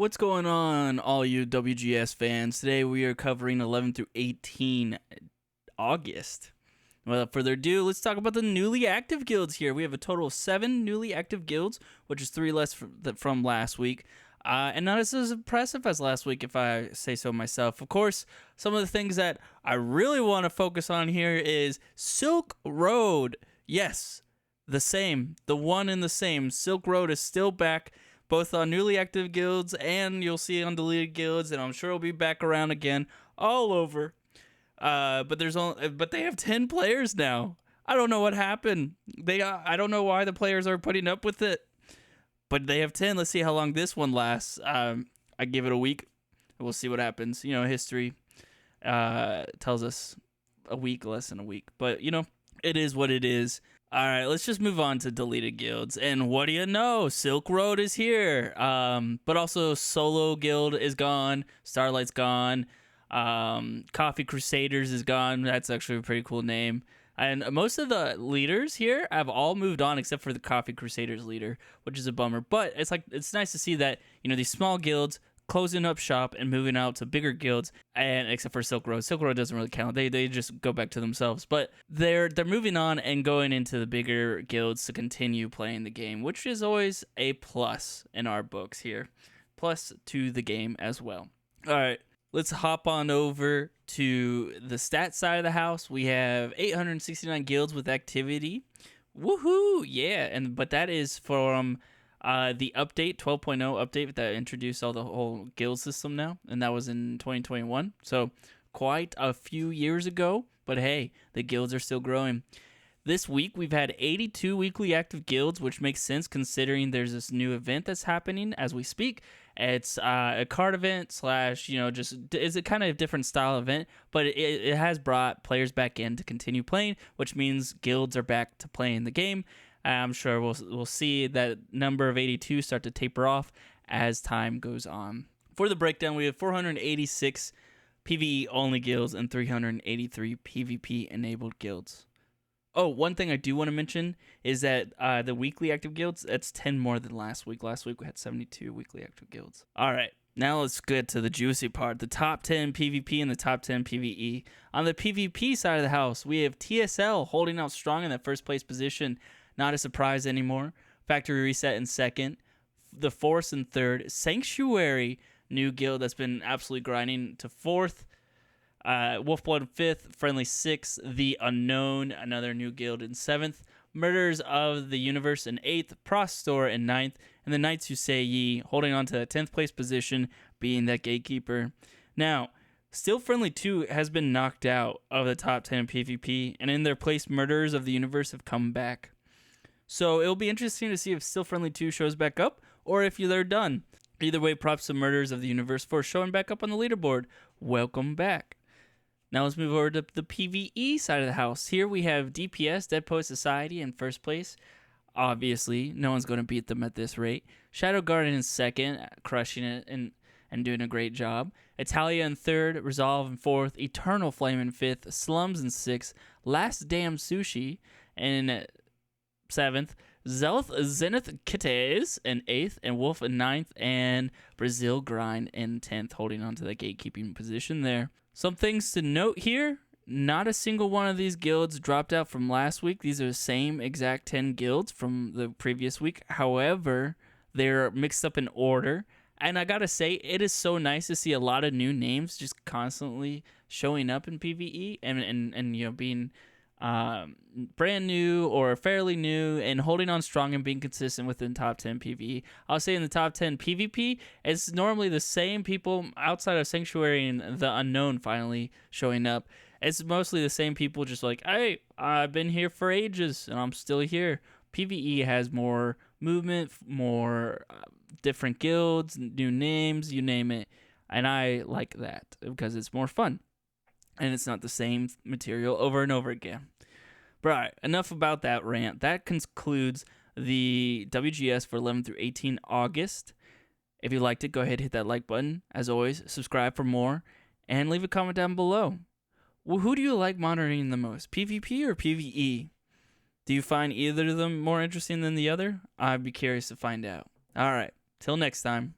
What's going on, all you WGS fans? Today we are covering 11 through 18 August. Without further ado, let's talk about the newly active guilds here. We have a total of 7 newly active guilds, which is 3 less from last week. And not as impressive as last week, if I say so myself. Of course, some of the things that I really want to focus on here is Silk Road. Yes, the same. The one and the same. Silk Road is still back, both on newly active guilds and you'll see on deleted guilds, and I'm sure it'll be back around again all over. But they have 10 players now. I don't know what happened. I don't know why the players are putting up with it. But they have 10. Let's see how long this one lasts. I give it a week. We'll see what happens. You know, history tells us a week, less than a week. But, you know, it is what it is. All right, let's just move on to deleted guilds. And what do you know? Silk Road is here. But also Solo Guild is gone. Starlight's gone. Coffee Crusaders is gone. That's actually a pretty cool name. And most of the leaders here have all moved on except for the Coffee Crusaders leader, which is a bummer. But it's nice to see that, you know, these small guilds closing up shop and moving out to bigger guilds, and except for Silk Road. Silk Road doesn't really count. They just go back to themselves. But they're moving on and going into the bigger guilds to continue playing the game, which is always a plus in our books here. Plus to the game as well. All right. Let's hop on over to the stat side of the house. We have 869 guilds with activity. Woohoo! Yeah, but that is from the update, 12.0 update that introduced the whole guild system now, and that was in 2021. So quite a few years ago, but hey, the guilds are still growing. This week, we've had 82 weekly active guilds, which makes sense considering there's this new event that's happening as we speak. It's a card event / you know, just is a kind of different style event, but it has brought players back in to continue playing, which means guilds are back to playing the game. I'm sure we'll see that number of 82 start to taper off as time goes on. For the breakdown, we have 486 PvE only guilds and 383 PvP enabled guilds. Oh, one thing I do want to mention is that the weekly active guilds, that's 10 more than last week. Last week we had 72 weekly active guilds. All right, now let's get to the juicy part, the top 10 PvP and the top 10 PvE. On the PvP side of the house, we have TSL holding out strong in that first place position. Not a surprise anymore. Factory Reset in second. The Force in third. Sanctuary, new guild that's been absolutely grinding, to fourth. Wolfblood in fifth, Friendly sixth, The Unknown, another new guild, in seventh, Murders of the Universe in eighth, Prostor in ninth, and the Knights Who Say Ye holding on to that 10th place position, being that gatekeeper. Now, Still Friendly 2 has been knocked out of the top 10 PvP, and in their place, Murderers of the Universe have come back. So it'll be interesting to see if Still Friendly 2 shows back up, or if they're done. Either way, props to Murderers of the Universe for showing back up on the leaderboard. Welcome back. Now let's move over to the PvE side of the house. Here we have DPS, Dead Poet Society, in first place. Obviously, no one's going to beat them at this rate. Shadow Garden in second, crushing it and doing a great job. Italia in third, Resolve in fourth, Eternal Flame in fifth, Slums in sixth, Last Damn Sushi in seventh, Zenith Kites in eighth, and Wolf in ninth, and Brazil Grind in 10th, holding on to the gatekeeping position there. Some things to note here, not a single one of these guilds dropped out from last week. These are the same exact 10 guilds from the previous week. However, they're mixed up in order. And I gotta say, it is so nice to see a lot of new names just constantly showing up in PvE and you know, being brand new or fairly new and holding on strong and being consistent within top 10 PvE. I'll say in the top 10 PvP, it's normally the same people outside of Sanctuary and the Unknown finally showing up. It's mostly the same people just like, hey, I've been here for ages and I'm still here. PvE has more movement, more different guilds, new names, you name it. And I like that because it's more fun. And it's not the same material over and over again. But all right, enough about that rant. That concludes the WGS for 11 through 18 August. If you liked it, go ahead and hit that like button. As always, subscribe for more, and leave a comment down below. Well, who do you like monitoring the most, PvP or PvE? Do you find either of them more interesting than the other? I'd be curious to find out. All right, till next time.